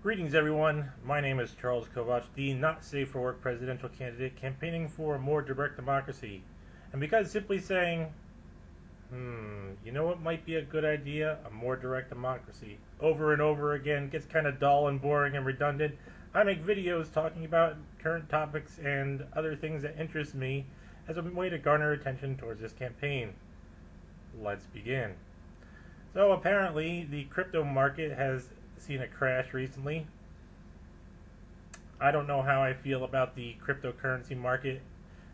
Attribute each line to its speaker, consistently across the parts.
Speaker 1: Greetings, everyone. My name is Charles Kovach, the not safe for work presidential candidate campaigning for a more direct democracy. And because simply saying, you know what might be a good idea? A more direct democracy. Over and over again gets kind of dull and boring and redundant. I make videos talking about current topics and other things that interest me as a way to garner attention towards this campaign. Let's begin. So apparently the crypto market has seen a crash recently. I don't know how I feel about the cryptocurrency market.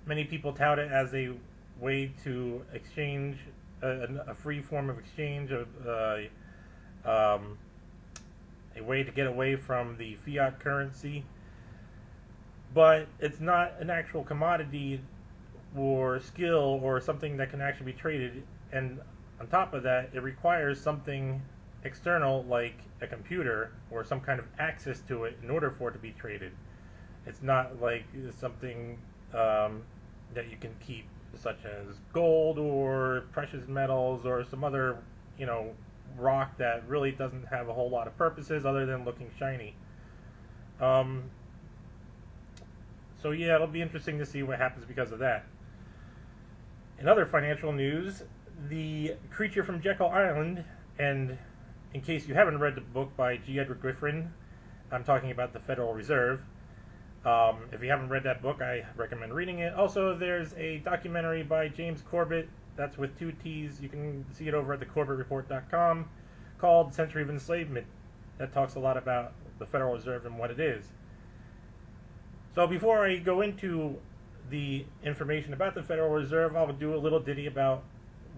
Speaker 1: Many people tout it as a way to exchange, a free form of exchange, a way to get away from the fiat currency. But it's not an actual commodity or skill or something that can actually be traded. And on top of that, it requires something external like a computer or some kind of access to it in order for it to be traded. It's not like something that you can keep, such as gold or precious metals or some other, rock that really doesn't have a whole lot of purposes other than looking shiny. So yeah, it'll be interesting to see what happens because of that. In other financial news, the Creature from Jekyll Island, and in case you haven't read the book by G. Edward Griffin, I'm talking about the Federal Reserve. If you haven't read that book, I recommend reading it. Also, there's a documentary by James Corbett, that's with 2 T's. You can see it over at thecorbettreport.com, called Century of Enslavement. That talks a lot about the Federal Reserve and what it is. So before I go into the information about the Federal Reserve, I'll do a little ditty about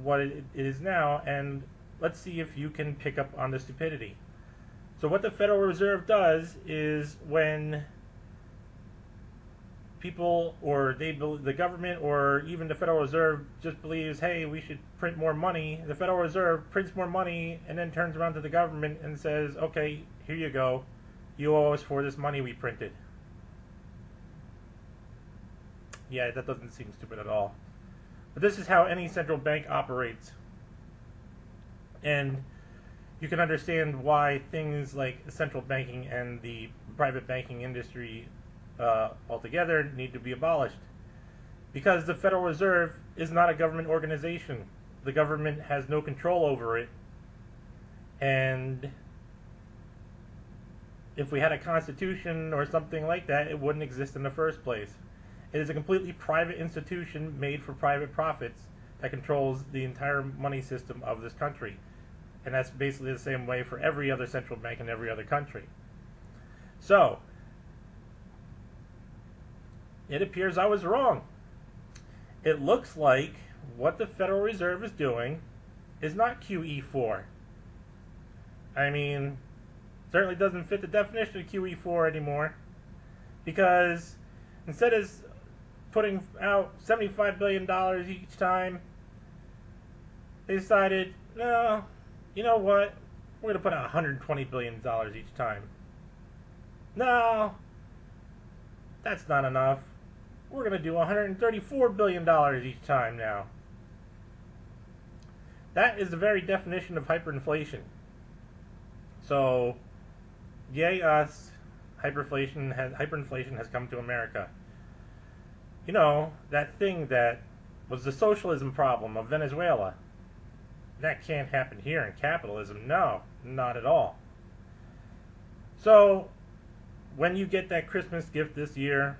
Speaker 1: what it is now, and let's see if you can pick up on the stupidity. So what the Federal Reserve does is when people or the government or even the Federal Reserve just believes, hey, we should print more money, the Federal Reserve prints more money and then turns around to the government and says, okay, here you go. You owe us for this money we printed. Yeah, that doesn't seem stupid at all. But this is how any central bank operates. And you can understand why things like central banking and the private banking industry altogether need to be abolished. Because the Federal Reserve is not a government organization. The government has no control over it. And if we had a constitution or something like that, it wouldn't exist in the first place. It is a completely private institution made for private profits that controls the entire money system of this country. And that's basically the same way for every other central bank in every other country. So, it appears I was wrong. It looks like what the Federal Reserve is doing is not QE4. I mean, certainly doesn't fit the definition of QE4 anymore. Because instead of putting out $75 billion each time, they decided, no, you know what? We're going to put out $120 billion each time. No, that's not enough. We're going to do $134 billion each time now. That is the very definition of hyperinflation. So, yay us, hyperinflation has come to America. You know, that thing that was the socialism problem of Venezuela. That can't happen here in capitalism. No, not at all. So, when you get that Christmas gift this year,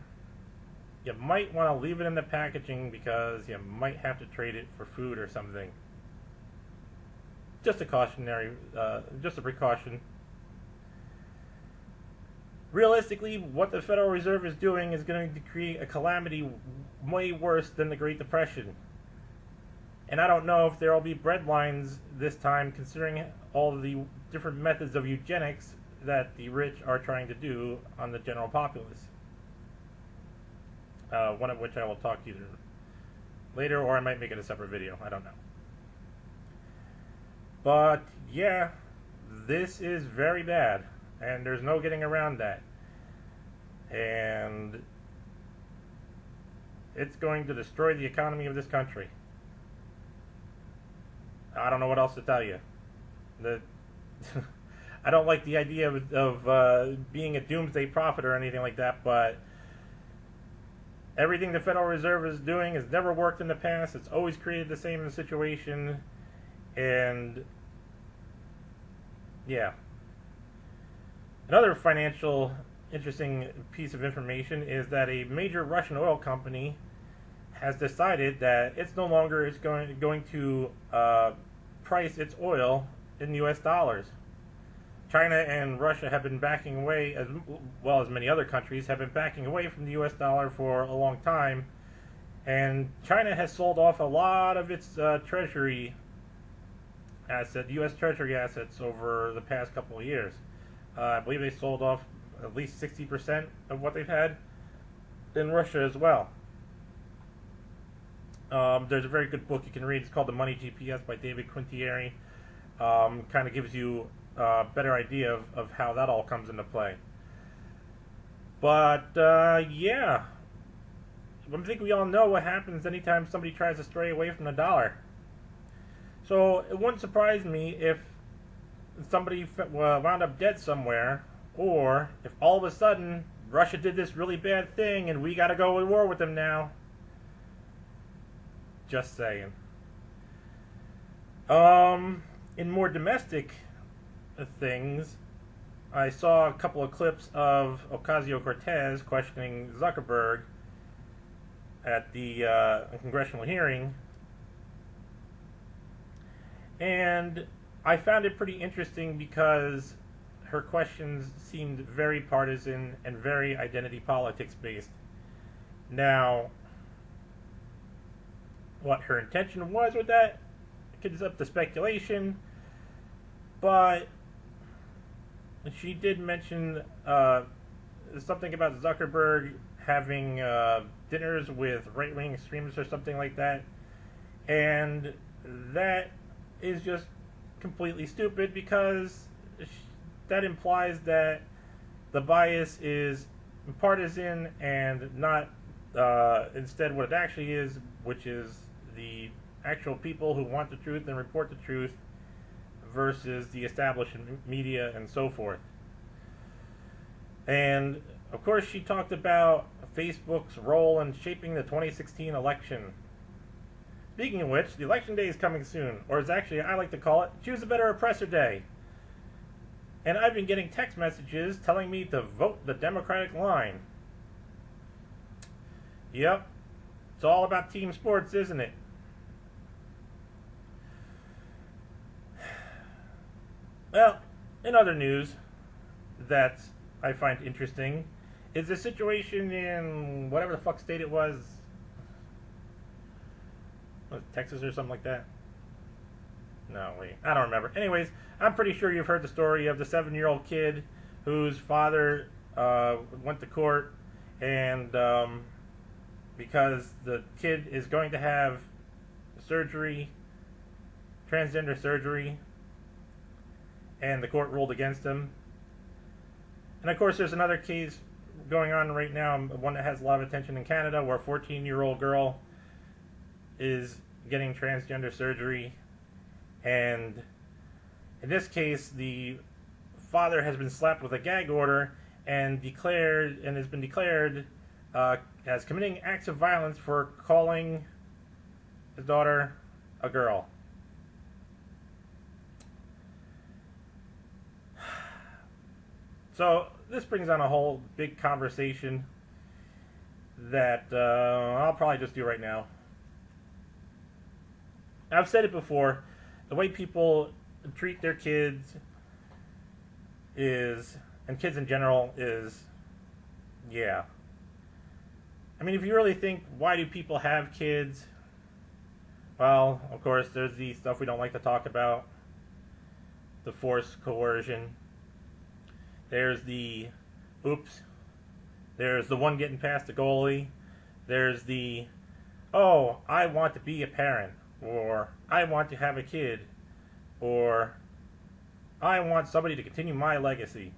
Speaker 1: you might want to leave it in the packaging because you might have to trade it for food or something. Just a precaution. Realistically, what the Federal Reserve is doing is going to create a calamity way worse than the Great Depression. And I don't know if there will be bread lines this time, considering all of the different methods of eugenics that the rich are trying to do on the general populace. One of which I will talk to you later, or I might make it a separate video. I don't know. But yeah, this is very bad, and there's no getting around that. And it's going to destroy the economy of this country. I don't know what else to tell you. I don't like the idea of being a doomsday prophet or anything like that, but everything the Federal Reserve is doing has never worked in the past. It's always created the same situation, and yeah. Another financial interesting piece of information is that a major Russian oil company has decided that it's no longer going to price its oil in U.S. dollars. China and Russia have been backing away, as well as many other countries, have been backing away from the U.S. dollar for a long time. And China has sold off a lot of its treasury asset, U.S. Treasury assets over the past couple of years. I believe they sold off at least 60% of what they've had in Russia as well. There's a very good book you can read. It's called The Money GPS by David Quintieri. Kind of gives you a better idea of how that all comes into play. But, yeah. I think we all know what happens anytime somebody tries to stray away from the dollar. So it wouldn't surprise me if somebody wound up dead somewhere, or if all of a sudden Russia did this really bad thing and we gotta go to war with them now. Just saying. In more domestic things, I saw a couple of clips of Ocasio-Cortez questioning Zuckerberg at the congressional hearing, and I found it pretty interesting because her questions seemed very partisan and very identity politics based. Now, what her intention was with that is up to speculation, but she did mention something about Zuckerberg having dinners with right-wing extremists or something like that, and that is just completely stupid because that implies that the bias is partisan and not instead what it actually is, which is the actual people who want the truth and report the truth versus the establishment media and so forth. And of course she talked about Facebook's role in shaping the 2016 election. Speaking of which, the election day is coming soon, or as actually I like to call it, Choose a Better Oppressor Day. And I've been getting text messages telling me to vote the Democratic line. Yep, it's all about team sports, isn't it? Well, in other news that I find interesting is the situation in whatever the fuck state it was Texas or something like that? No, wait, I don't remember. Anyways, I'm pretty sure you've heard the story of the 7-year-old kid whose father went to court, and because the kid is going to have surgery, transgender surgery, and the court ruled against him. And of course there's another case going on right now, one that has a lot of attention in Canada, where a 14-year-old girl is getting transgender surgery, and in this case the father has been slapped with a gag order and has been declared as committing acts of violence for calling his daughter a girl. So this brings on a whole big conversation that I'll probably just do right now. I've said it before, the way people treat their kids is, and kids in general, is, yeah. I mean, if you really think, why do people have kids? Well, of course, there's the stuff we don't like to talk about. The forced coercion. There's the, there's the one getting past the goalie. There's the, oh, I want to be a parent. Or, I want to have a kid. Or, I want somebody to continue my legacy.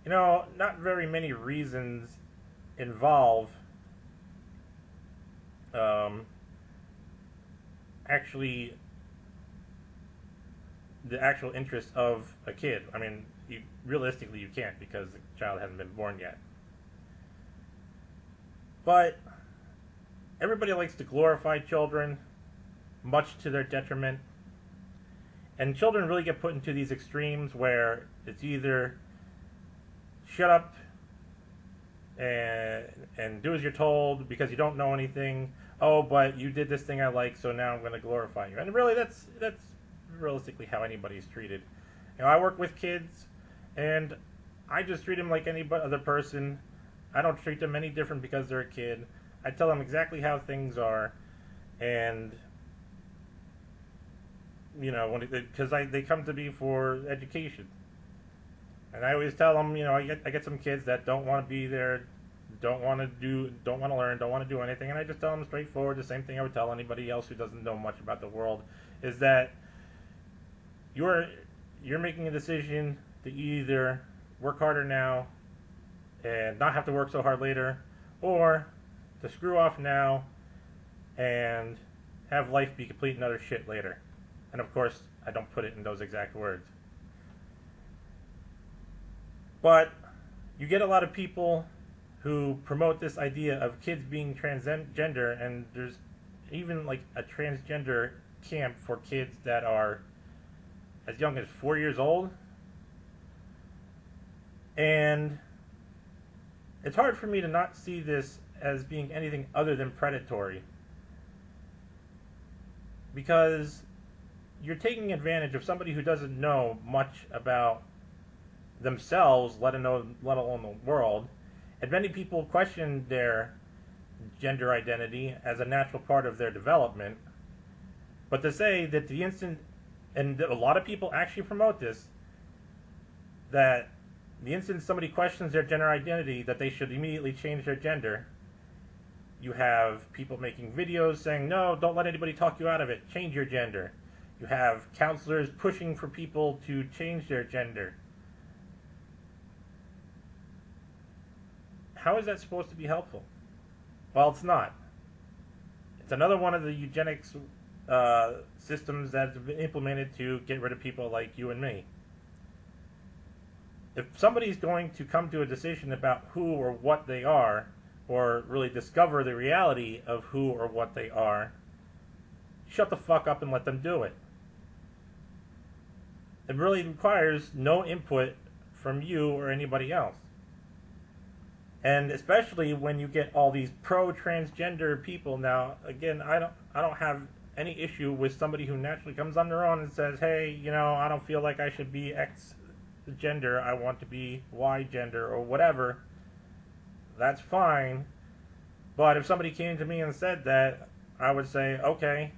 Speaker 1: You know, not very many reasons involve actually the actual interests of a kid. I mean, realistically, you can't because the child hasn't been born yet. But everybody likes to glorify children, much to their detriment. And children really get put into these extremes where it's either shut up and do as you're told because you don't know anything. Oh, but you did this thing I like, so now I'm going to glorify you. And really, that's realistically how anybody's treated. You know, I work with kids, and I just treat them like any other person. I don't treat them any different because they're a kid. I tell them exactly how things are, and you know, because they come to me for education, and I always tell them, you know, I get some kids that don't want to be there, don't want to learn, don't want to do anything, and I just tell them straightforward the same thing I would tell anybody else who doesn't know much about the world, is that you're making a decision to either work harder now and not have to work so hard later, or to screw off now and have life be complete and utter shit later. And of course, I don't put it in those exact words. But you get a lot of people who promote this idea of kids being transgender, and there's even like a transgender camp for kids that are as young as 4 years old. And it's hard for me to not see this as being anything other than predatory, because you're taking advantage of somebody who doesn't know much about themselves, let alone the world. And many people question their gender identity as a natural part of their development. But to say that the instant, and a lot of people actually promote this, that the instant somebody questions their gender identity, that they should immediately change their gender. You have people making videos saying, no, don't let anybody talk you out of it, change your gender. You have counselors pushing for people to change their gender. How is that supposed to be helpful? Well, it's not. It's another one of the eugenics systems that's been implemented to get rid of people like you and me. If somebody's going to come to a decision about who or what they are, or really discover the reality of who or what they are, shut the fuck up and let them do it. It really requires no input from you or anybody else. And especially when you get all these pro-transgender people now, again, I don't have any issue with somebody who naturally comes on their own and says, hey, you know, I don't feel like I should be X gender, I want to be Y gender or whatever. That's fine. But if somebody came to me and said that, I would say, okay,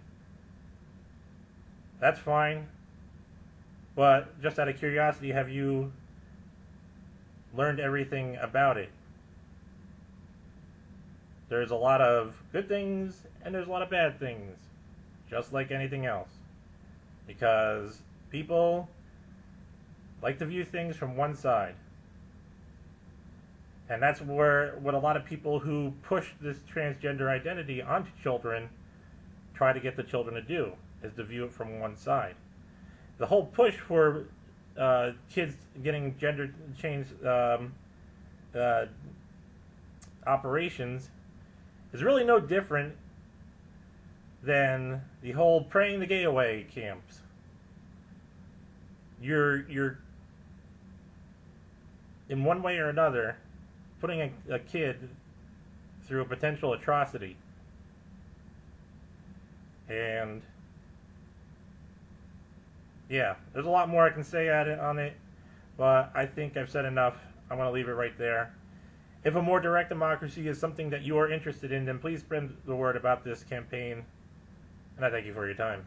Speaker 1: that's fine. But just out of curiosity, have you learned everything about it? There's a lot of good things and there's a lot of bad things, just like anything else. Because people like to view things from one side. And that's what a lot of people who push this transgender identity onto children try to get the children to do, is to view it from one side. The whole push for kids getting gender change operations is really no different than the whole praying the gay away camps. You're in one way or another putting a kid through a potential atrocity. And yeah, there's a lot more I can say on it, but I think I've said enough. I'm going to leave it right there. If a more direct democracy is something that you are interested in, then please spread the word about this campaign, and I thank you for your time.